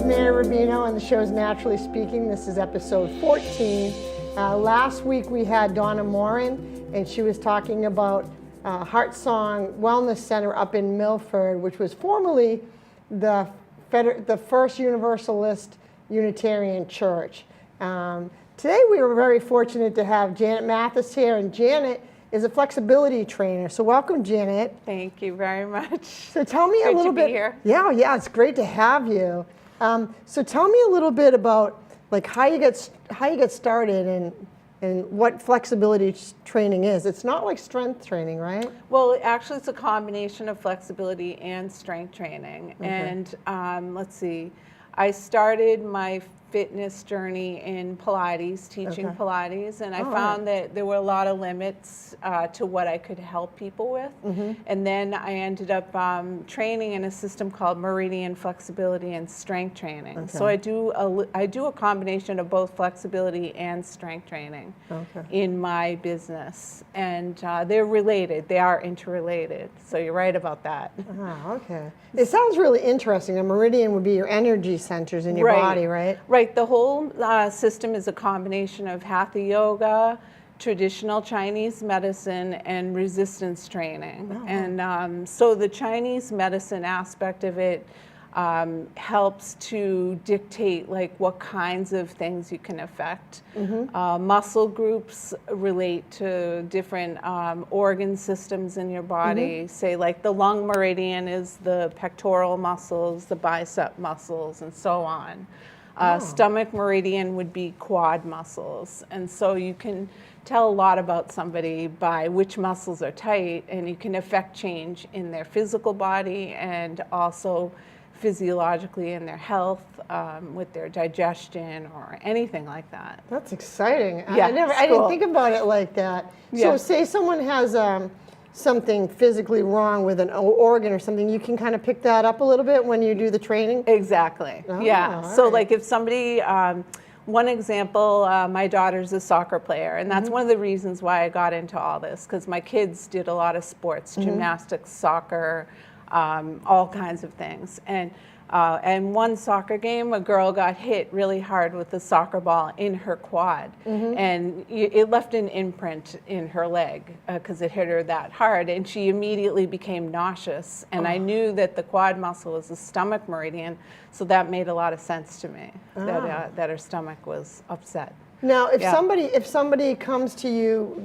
Mary Rubino, and the show's Naturally Speaking. This is episode 14. Last week we had Donna Morin, and she was talking about Heart Song Wellness Center up in Milford, which was formerly the First Universalist Unitarian Church. Today we were very fortunate to have Janet Matthies here, and Janet is a flexibility trainer. So welcome, Janet. Thank you very much. So tell me a little bit. Here. Yeah, it's great to have you. So tell me a little bit about like how you get started and what flexibility training is. It's not like strength training, right? Well, actually, it's a combination of flexibility and strength training. Okay. And let's see, I started my fitness journey in Pilates, teaching Pilates, and I found that there were a lot of limits to what I could help people with. And then I ended up training in a system called Meridian Flexibility and Strength Training. So I do a combination of both flexibility and strength training in my business, and they're related. They are interrelated. So you're right about that. Okay. It sounds really interesting. A meridian would be your energy centers in your body, right? Right. The whole system is a combination of hatha yoga, traditional Chinese medicine, and resistance training. And so the Chinese medicine aspect of it helps to dictate like what kinds of things you can affect. Muscle groups relate to different organ systems in your body. Say like the lung meridian is the pectoral muscles, the bicep muscles, and so on. Stomach meridian would be quad muscles. And so you can tell a lot about somebody by which muscles are tight, and you can affect change in their physical body and also physiologically in their health, with their digestion or anything like that. That's exciting. Yeah, I didn't think about it like that. So say someone has something physically wrong with an organ or something, you can kind of pick that up a little bit when you do the training? Exactly. So like if somebody, one example, my daughter's a soccer player, and that's one of the reasons why I got into all this, because my kids did a lot of sports, gymnastics, soccer, all kinds of things. And one soccer game, a girl got hit really hard with a soccer ball in her quad, and it left an imprint in her leg because it hit her that hard, and she immediately became nauseous. And I knew that the quad muscle was the stomach meridian, so that made a lot of sense to me that her stomach was upset. Now, if somebody comes to you,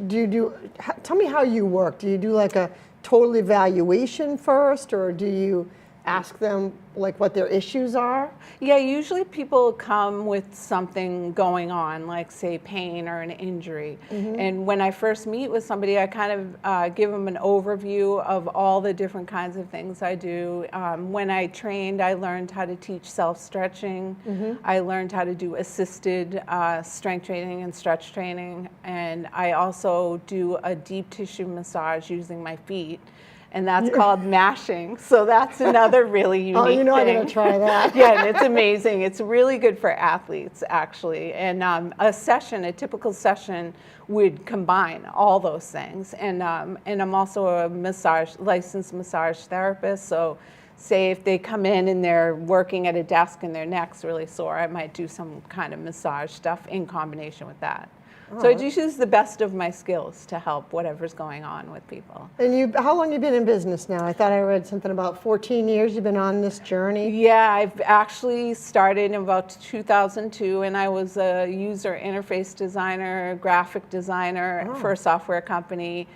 tell me how you work. Do you do like a total evaluation first, or do you ask them like what their issues are? Yeah, usually people come with something going on, like say pain or an injury. And when I first meet with somebody, I kind of give them an overview of all the different kinds of things I do. When I trained, I learned how to teach self-stretching. I learned how to do assisted strength training and stretch training. And I also do a deep tissue massage using my feet. And that's called mashing. So that's another really unique thing. I'm going to try that. Yeah, and it's amazing. It's really good for athletes, actually. And a typical session would combine all those things. And I'm also a licensed massage therapist. So say if they come in and they're working at a desk and their neck's really sore, I might do some kind of massage stuff in combination with that. So I just use the best of my skills to help whatever's going on with people. And how long have you been in business now? I thought I read something about 14 years you've been on this journey. Yeah, I've actually started in about 2002, and I was a user interface designer, graphic designer for a software company.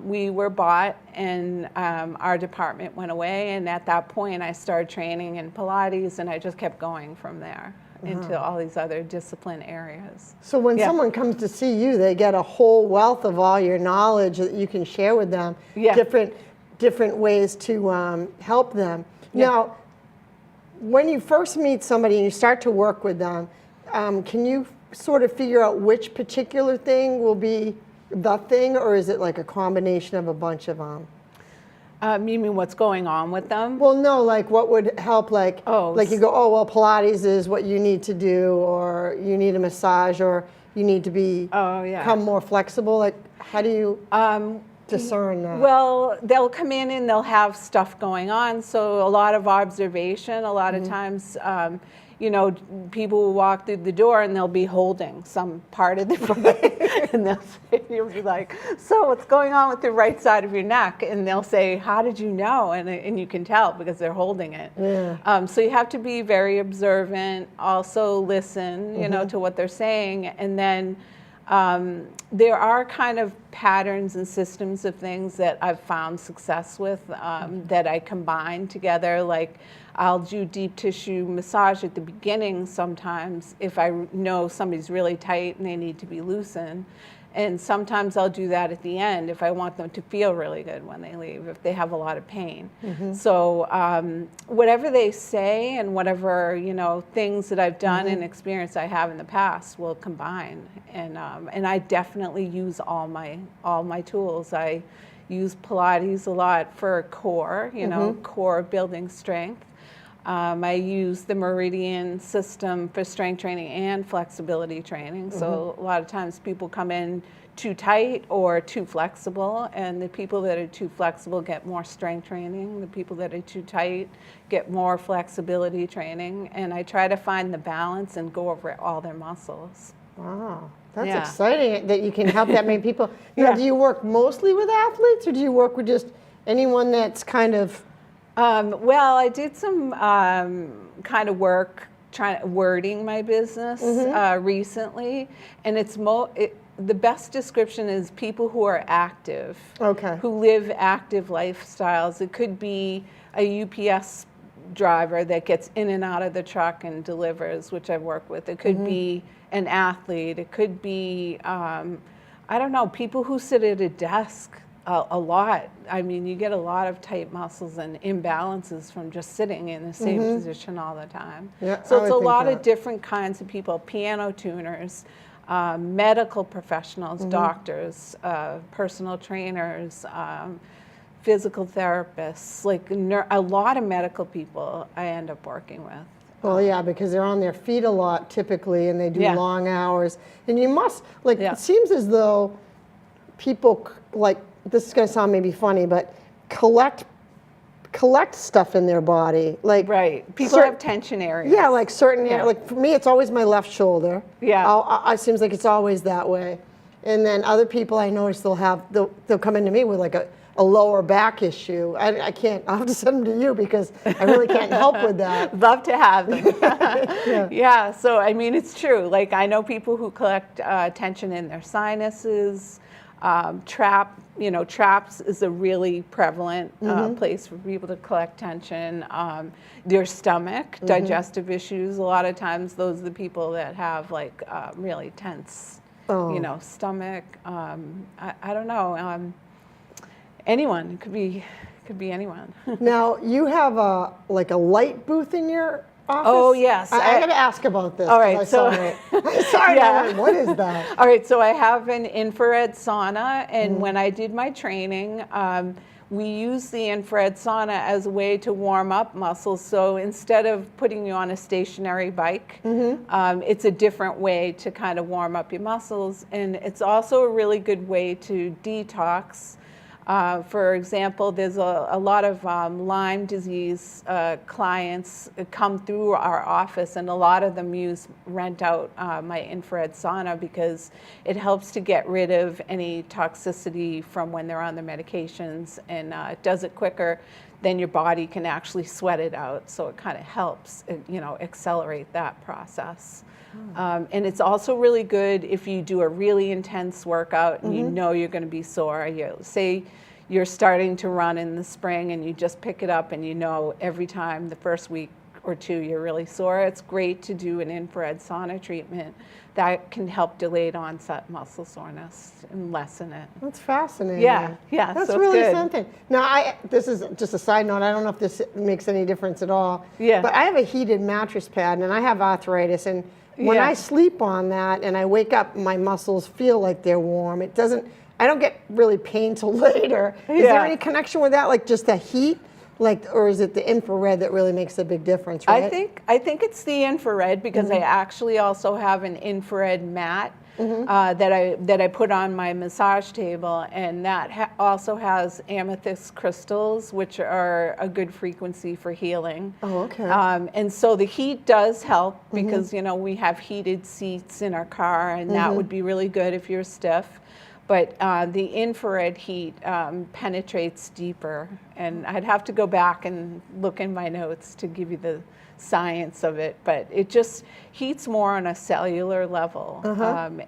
We were bought, and our department went away, and at that point I started training in Pilates, and I just kept going from there into all these other discipline areas. So when someone comes to see you, they get a whole wealth of all your knowledge that you can share with them, different ways to help them. Now, when you first meet somebody and you start to work with them, can you sort of figure out which particular thing will be the thing, or is it like a combination of a bunch of them? You mean what's going on with them? Well, no, like what would help, like you go, oh, well, Pilates is what you need to do, or you need a massage, or you need to become more flexible. Like, how do you discern that? Well, they'll come in and they'll have stuff going on. So a lot of observation. A lot of times, people will walk through the door and they'll be holding some part of their body, and you'll be like, "So what's going on with the right side of your neck?" And they'll say, "How did you know?" And you can tell because they're holding it. Yeah. So you have to be very observant. Also listen, to what they're saying, and then. There are kind of patterns and systems of things that I've found success with that I combine together. Like I'll do deep tissue massage at the beginning sometimes if I know somebody's really tight and they need to be loosened. And sometimes I'll do that at the end if I want them to feel really good when they leave, if they have a lot of pain. So whatever they say and whatever, things that I've done and experience I have in the past will combine. And I definitely use all my tools. I use Pilates a lot for core, core building strength. I use the Meridian system for strength training and flexibility training. So a lot of times people come in too tight or too flexible, and the people that are too flexible get more strength training. The people that are too tight get more flexibility training. And I try to find the balance and go over all their muscles. Wow, that's exciting that you can help that many people. Now, do you work mostly with athletes, or do you work with just anyone that's kind of... Well, I did some kind of work wording my business recently, and the best description is people who are active, who live active lifestyles. It could be a UPS driver that gets in and out of the truck and delivers, which I've worked with. It could be an athlete. It could be, people who sit at a desk a lot. I mean, you get a lot of tight muscles and imbalances from just sitting in the same position all the time. Yeah, so it's a lot of different kinds of people, piano tuners, medical professionals, doctors, personal trainers, physical therapists, like a lot of medical people I end up working with. Well, yeah, because they're on their feet a lot typically, and they do long hours. And you must, it seems as though people, this is going to sound maybe funny, but collect stuff in their body. People have tension areas. Yeah, like certain areas. Like for me, it's always my left shoulder. Yeah. It seems like it's always that way. And then other people I notice they'll come into me with like a lower back issue. I'll have to send them to you because I really can't help with that. Love to have them. Yeah, so I mean, it's true. Like I know people who collect tension in their sinuses. Traps is a really prevalent place for people to collect tension. Their stomach, digestive issues. A lot of times, those are the people that have really tense, stomach. I don't know. Anyone. It could be anyone. Now you have a light booth in your office? Oh, yes. I got to ask about this. All right, sorry, what is that? All right, so I have an infrared sauna, and when I did my training, we use the infrared sauna as a way to warm up muscles. So instead of putting you on a stationary bike, it's a different way to kind of warm up your muscles, and it's also a really good way to detox. For example, there's a lot of Lyme disease clients come through our office, and a lot of them rent out my infrared sauna because it helps to get rid of any toxicity from when they're on their medications, and it does it quicker than your body can actually sweat it out. So it kind of helps, accelerate that process. And it's also really good if you do a really intense workout and you know you're going to be sore. Say you're starting to run in the spring and you just pick it up and every time the first week or two you're really sore. It's great to do an infrared sauna treatment that can help delayed onset muscle soreness and lessen it. That's fascinating. Yeah. That's so really good. something. Now, this is just a side note. I don't know if this makes any difference at all. Yeah. But I have a heated mattress pad, and I have arthritis, and when I sleep on that and I wake up, my muscles feel like they're warm. I don't get really pain till later. Is there any connection with that, like just the heat? Or is it the infrared that really makes a big difference, right? I think it's the infrared because I actually also have an infrared mat that I put on my massage table, and that also has amethyst crystals, which are a good frequency for healing. Oh, okay. And so the heat does help because, you know, we have heated seats in our car, and that would be really good if you're stiff. But the infrared heat penetrates deeper, and I'd have to go back and look in my notes to give you the science of it, but it just heats more on a cellular level,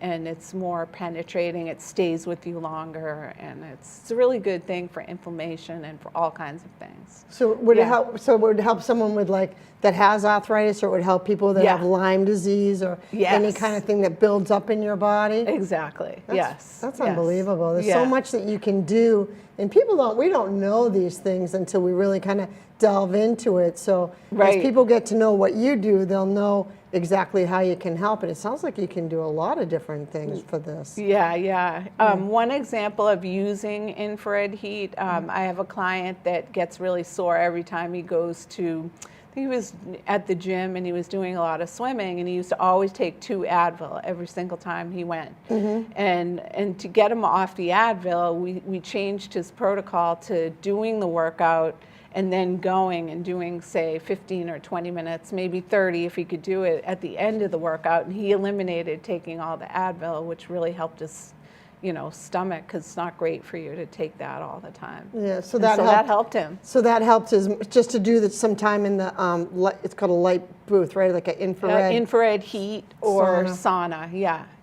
and it's more penetrating. It stays with you longer, and it's a really good thing for inflammation and for all kinds of things. So would it help? So it would help someone with like that has arthritis, or it would help people that have Lyme disease, or any kind of thing that builds up in your body? Exactly. That's unbelievable. There's Yeah. so much that you can do, and we don't know these things until we really kind of delve into it. So as people get to know what you do, they'll know exactly how you can help. And it sounds like you can do a lot of different things for this. Yeah. One example of using infrared heat, I have a client that gets really sore every time he goes to, I think he was at the gym and he was doing a lot of swimming, and he used to always take 2 Advil every single time he went. And to get him off the Advil, we changed his protocol to doing the workout and then going and doing, say, 15 or 20 minutes, maybe 30 if he could do it at the end of the workout. And he eliminated taking all the Advil, which really helped his, you know, stomach, because it's not great for you to take that all the time. Yeah, so that helped him. So that helped is just to do that sometime in the, it's called a light booth, right? Like an infrared. Infrared heat or sauna.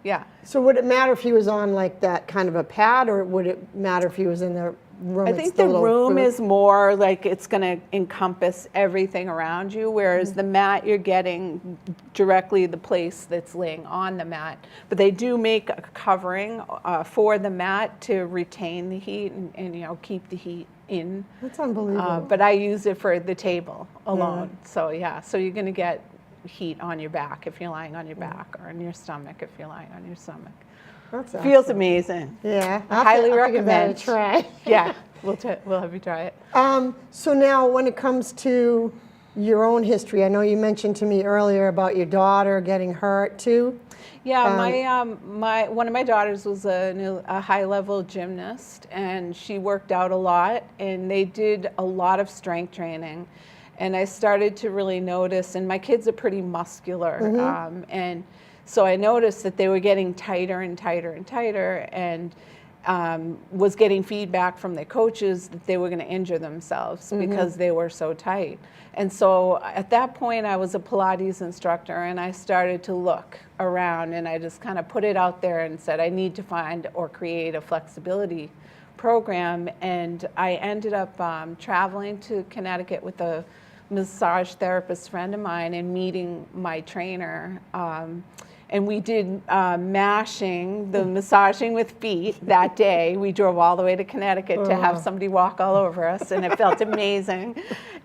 Yeah. So would it matter if he was on like that kind of a pad, or would it matter if he was in the room? I think the room is more like it's going to encompass everything around you, whereas the mat, you're getting directly the place that's laying on the mat. But they do make a covering for the mat to retain the heat and you know, keep the heat in. That's unbelievable. But I use it for the table alone. So so you're going to get heat on your back if you're lying on your back, or in your stomach if you're lying on your stomach. That's Feels amazing. Yeah, I highly recommend. Try. Yeah, we'll have you try it. So now, when it comes to your own history, I know you mentioned to me earlier about your daughter getting hurt too. Yeah, one of my daughters was a high-level gymnast, and she worked out a lot, and they did a lot of strength training. And I started to really notice, and my kids are pretty muscular, and so I noticed that they were getting tighter and tighter and tighter, and was getting feedback from their coaches that they were going to injure themselves because they were so tight. And so at that point, I was a Pilates instructor, and I started to look around, and I just kind of put it out there and said, I need to find or create a flexibility program. And I ended up traveling to Connecticut with a massage therapist friend of mine and meeting my trainer. And we did massaging with feet that day. We drove all the way to Connecticut to have somebody walk all over us, and it felt amazing.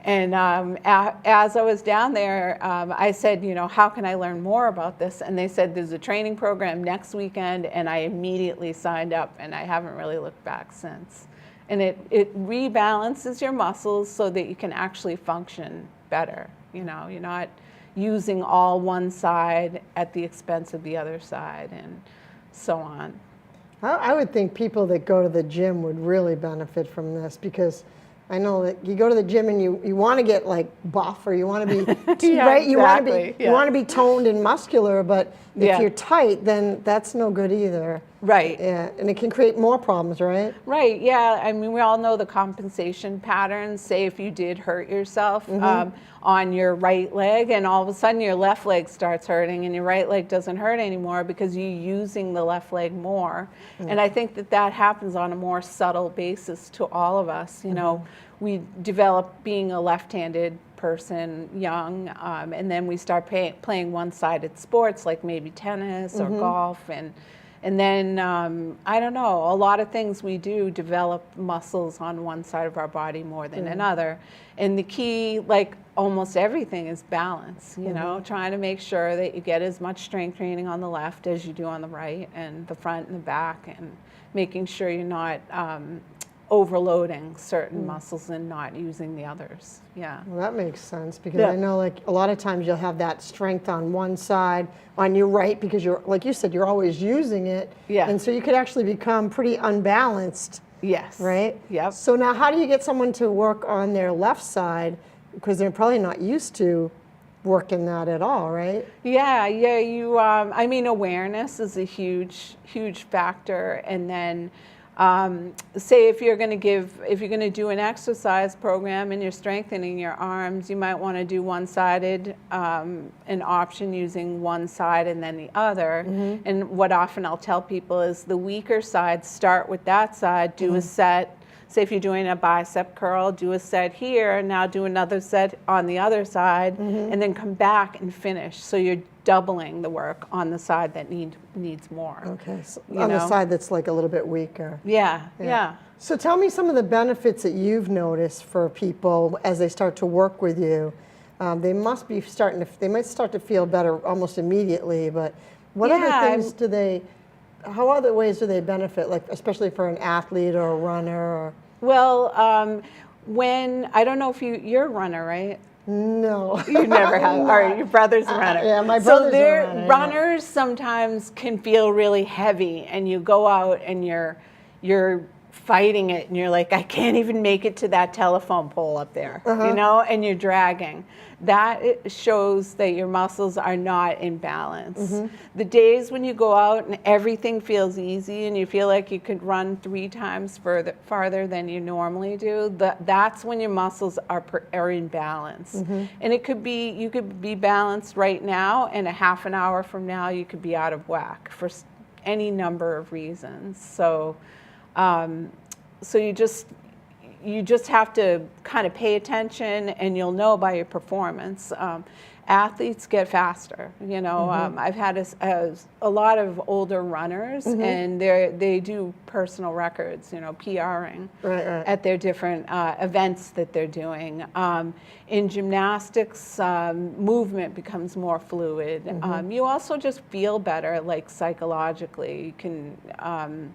And as I was down there, I said, you know, how can I learn more about this? And they said, there's a training program next weekend, and I immediately signed up, and I haven't really looked back since. And it rebalances your muscles so that you can actually function better. You know, you're not using all one side at the expense of the other side, and so on. I would think people that go to the gym would really benefit from this, because I know that you go to the gym and you want to get like buff, or you want to be right. You want to be toned and muscular, but if you're tight, then that's no good either. Right. Yeah, and it can create more problems, right? Right. Yeah. I mean, we all know the compensation patterns. Say if you did hurt yourself on your right leg, and all of a sudden your left leg starts hurting, and your right leg doesn't hurt anymore because you're using the left leg more. And I think that happens on a more subtle basis to all of us. You know, we develop being a left-handed person young, and then we start playing one-sided sports like maybe tennis or golf, and then, I don't know, a lot of things we do develop muscles on one side of our body more than another. And the key, like almost everything, is balance, you know, trying to make sure that you get as much strength training on the left as you do on the right, and the front and the back, and making sure you're not overloading certain muscles and not using the others. Yeah. Well, that makes sense because I know like a lot of times you'll have that strength on one side, on your right, because you're, like you said, you're always using it. Yeah. And so you could actually become pretty unbalanced. Yes. Right? Yep. So now how do you get someone to work on their left side? Because they're probably not used to working that at all, right? Yeah, you, I mean, awareness is a huge factor. And then say if you're going to do an exercise program and you're strengthening your arms, you might want to do one-sided, an option using one side and then the other. And what often I'll tell people is the weaker side, start with that side, do a set. Say if you're doing a bicep curl, do a set here, and now do another set on the other side, and then come back and finish. So you're doubling the work on the side that needs more. Okay, so on the side that's like a little bit weaker. Yeah. So tell me some of the benefits that you've noticed for people as they start to work with you. They might start to feel better almost immediately, but what other things how other ways do they benefit, like especially for an athlete or a runner? Or? Well, I don't know if you're a runner, right? No. You never have. All right, your brother's a runner. Yeah, my brother's a runner. So runners sometimes can feel really heavy, and you go out and you're fighting it, and you're like, I can't even make it to that telephone pole up there, and you're dragging. That shows that your muscles are not in balance. The days when you go out and everything feels easy and you feel like you could run 3 times farther than you normally do, that's when your muscles are in balance. And you could be balanced right now, and a half an hour from now you could be out of whack for any number of reasons. So you just have to kind of pay attention, and you'll know by your performance. Athletes get faster. I've had a lot of older runners, and they do personal records, PRing at their different events that they're doing. In gymnastics, movement becomes more fluid. You also just feel better, like psychologically. You can.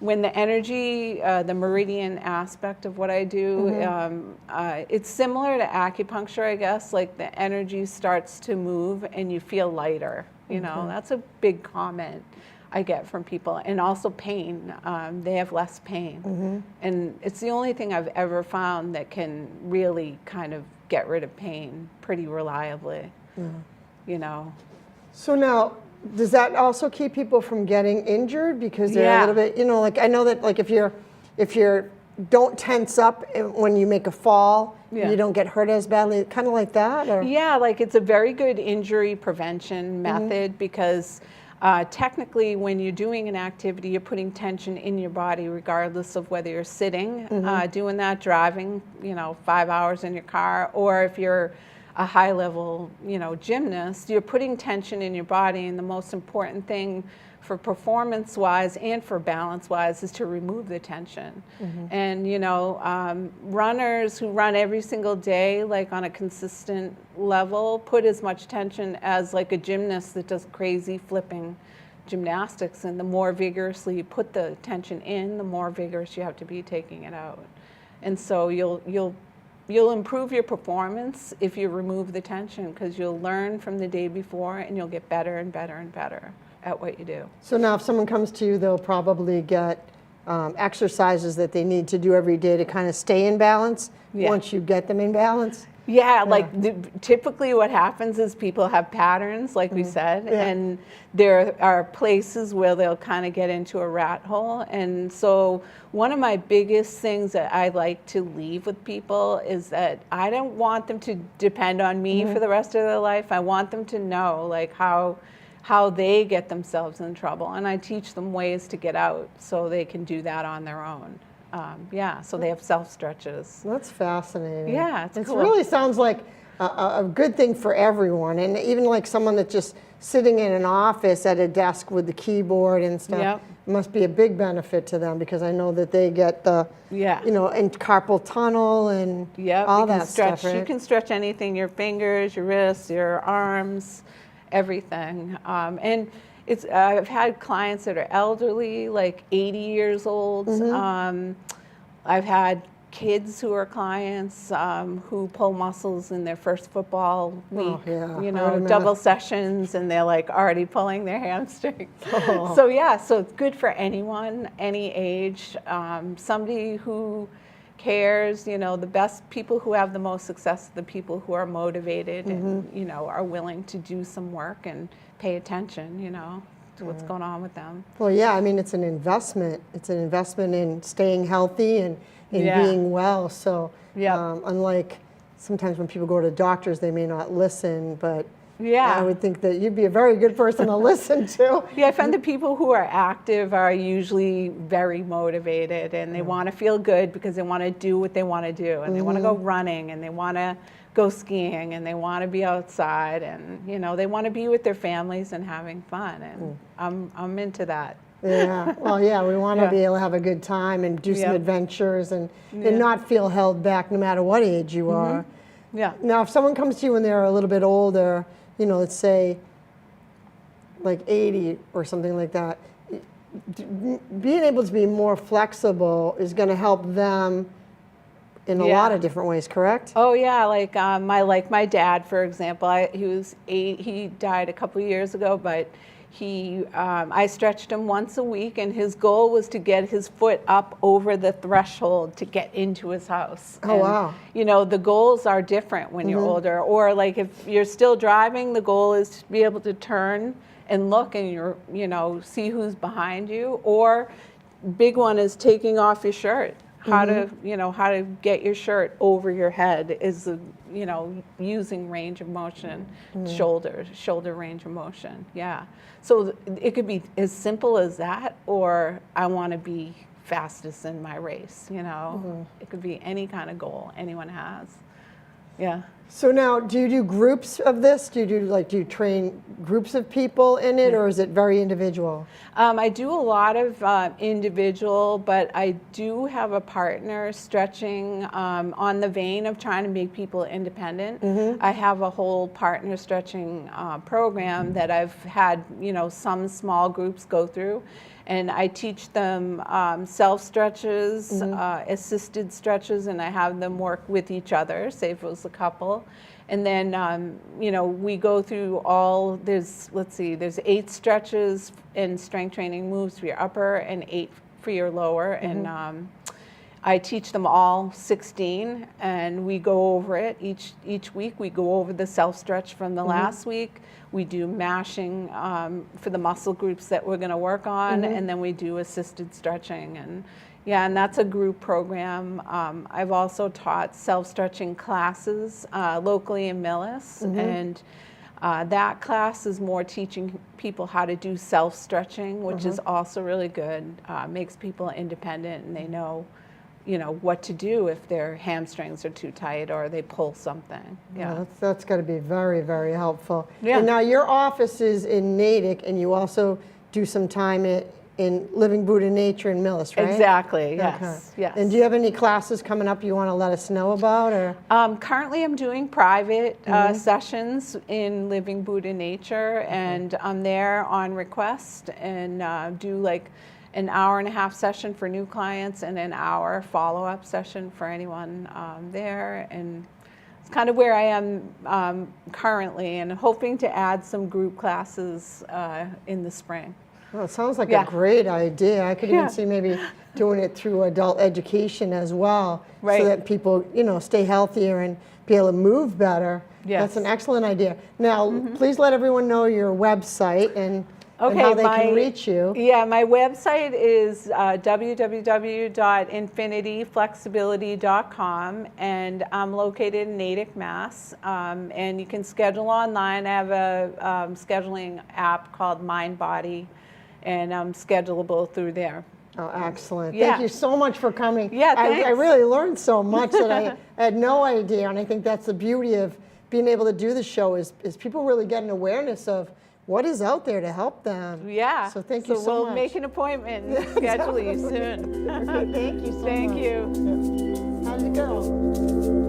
When the energy, the meridian aspect of what I do, it's similar to acupuncture, I guess. Like the energy starts to move and you feel lighter. That's a big comment I get from people. And also pain. They have less pain. And it's the only thing I've ever found that can really kind of get rid of pain pretty reliably. So now, does that also keep people from getting injured because they're a little bit, like I know that like if you're don't tense up when you make a fall, you don't get hurt as badly, kind of like that? Or? Yeah, like it's a very good injury prevention method because technically when you're doing an activity, you're putting tension in your body regardless of whether you're sitting, doing that, driving, 5 hours in your car, or if you're a high-level, gymnast, you're putting tension in your body, and the most important thing for performance-wise and for balance-wise is to remove the tension. And, runners who run every single day, like on a consistent level, put as much tension as like a gymnast that does crazy flipping gymnastics, and the more vigorously you put the tension in, the more vigorous you have to be taking it out. And so you'll improve your performance if you remove the tension, because you'll learn from the day before and you'll get better and better and better at what you do. So now if someone comes to you, they'll probably get exercises that they need to do every day to kind of stay in balance once you get them in balance? Yeah, like typically what happens is people have patterns, like we said, and there are places where they'll kind of get into a rat hole. And so one of my biggest things that I like to leave with people is that I don't want them to depend on me for the rest of their life. I want them to know like how they get themselves in trouble, and I teach them ways to get out so they can do that on their own. So they have self-stretches. That's fascinating. Yeah, it's cool. It really sounds like a good thing for everyone, and even like someone that's just sitting in an office at a desk with the keyboard and stuff. It must be a big benefit to them because I know that they get the, and carpal tunnel and all that stuff, right? You can stretch anything, your fingers, your wrists, your arms, everything. And I've had clients that are elderly, like 80 years old. I've had kids who are clients who pull muscles in their first football week, Oh, yeah. you I would know, imagine. double sessions, and they're like already pulling their hamstrings. Oh. So yeah, so it's good for anyone, any age, somebody who cares. You know, the best people who have the most success are the people who are motivated and, you know, are willing to do some work and pay attention, you know, to what's going on with them. Well, yeah, I mean, it's an investment. It's an investment in staying healthy and in Yeah. being well. So, Yep. Unlike sometimes when people go to doctors, they may not listen, but Yeah. I would think that you'd be a very good person to listen to. Yeah, I find the people who are active are usually very motivated, and they want to feel good because they want to do what they want to do, and they want to go running, and they want to go skiing, and they want to be outside, and you know, they want to be with their families and having fun, and I'm into that. Yeah, well, yeah, we want to Yeah. be able to have a good time and do some Yep. adventures and Yeah. not feel held back no matter what age you are. Yeah. Now, if someone comes to you when they're a little bit older, you know, let's say like 80 or something like that, being able to be more flexible is going to help them in a Yeah. lot of different ways, correct? Oh yeah, like my dad, for example. He was 8. He died a couple of years ago, but I stretched him once a week, and his goal was to get his foot up over the threshold to get into his house. Oh, And, wow. you know, the goals are different when you're older. Or like if you're still driving, the goal is to be able to turn and look and you know, see who's behind you. Or big one is taking off your shirt. How to get your shirt over your head is, you know, using range of motion, shoulder range of motion. Yeah. So it could be as simple as that, or I want to be fastest in my race, you know. It could be any kind of goal anyone has. Yeah. So now, do you do groups of this? Do you train groups of people in it, or is it very individual? I do a lot of individual, but I do have a partner stretching on the vein of trying to make people independent. I have a whole partner stretching program that I've had, you know, some small groups go through. And I teach them self-stretches, assisted stretches, and I have them work with each other, say if it was a couple. And then, you know, we go through there's 8 stretches and strength training moves for your upper and 8 for your lower. And I teach them all 16, and we go over it each week. We go over the self-stretch from the last week. We do mashing for the muscle groups that we're going to work on, and then we do assisted stretching. And yeah, and that's a group program. I've also taught self-stretching classes locally in Millis, and that class is more teaching people how to do self-stretching, which is also really good. Makes people independent, and they know, you know, what to do if their hamstrings are too tight or they pull something. Yeah. Well, that's got to be very, very helpful. Yeah. And now your office is in Natick, and you also do some time in Living Buddha Nature in Millis, right? Exactly. Yes. Okay. Yes. And do you have any classes coming up you want to let us know about, or? Currently, I'm doing private sessions in Living Buddha Nature, and I'm there on request and do like an hour-and-a-half session for new clients and an hour follow-up session for anyone there. And it's kind of where I am currently, and hoping to add some group classes in the spring. Well, it sounds like Yeah. a great idea. I could Yeah. even see maybe doing it through adult education as well, Right. so that people, you know, stay healthier and be able to move better. Yes. That's an excellent idea. Now, please let everyone know your website and how they can reach you. Yeah, my website is www.infinityflexibility.com, and I'm located in Natick, Mass. And you can schedule online. I have a scheduling app called MindBody, and I'm schedulable through there. Oh, excellent. Yeah. Thank you so much for coming. Yeah, I thanks. really learned so much that I had no idea, and I think that's the beauty of being able to do the show is people really get an awareness of what is out there to help them. Yeah. So thank you so we'll much. make an appointment and schedule you soon. Okay, thank you so much. Thank you. How'd it go?